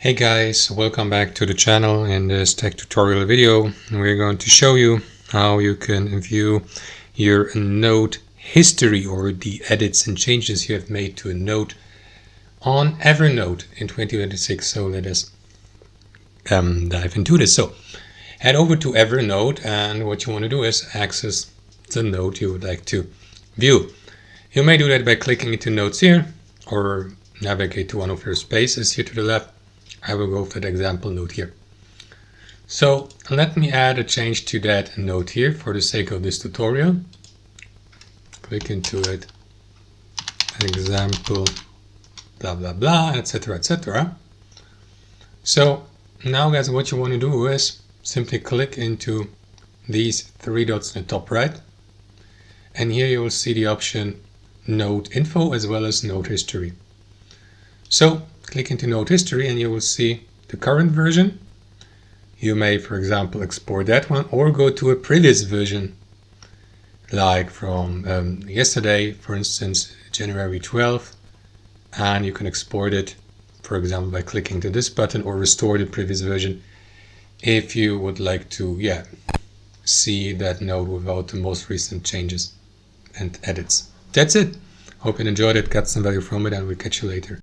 Hey guys, welcome back to the channel. In this tech tutorial video, we're going to show you how you can view your note history or the edits and changes you have made to a note on Evernote in 2026. So let us dive into this. So head over to Evernote, and what you want to do is access the note you would like to view. You may do that by clicking into notes here or navigate to one of your spaces here to the left. I will go for the example note here. So let me add a change to that note here for the sake of this tutorial. Click into it, example, blah, blah, blah, etc., etc. So now guys, what you want to do is simply click into these three dots in the top right. And here you will see the option note info as well as note history. So click into note history and you will see the current version. You may, for example, export that one or go to a previous version, like from yesterday, for instance, January 12th, and you can export it, for example, by clicking to this button, or restore the previous version if you would like to, see that note without the most recent changes and edits. That's it. Hope you enjoyed it, got some value from it, and we'll catch you later.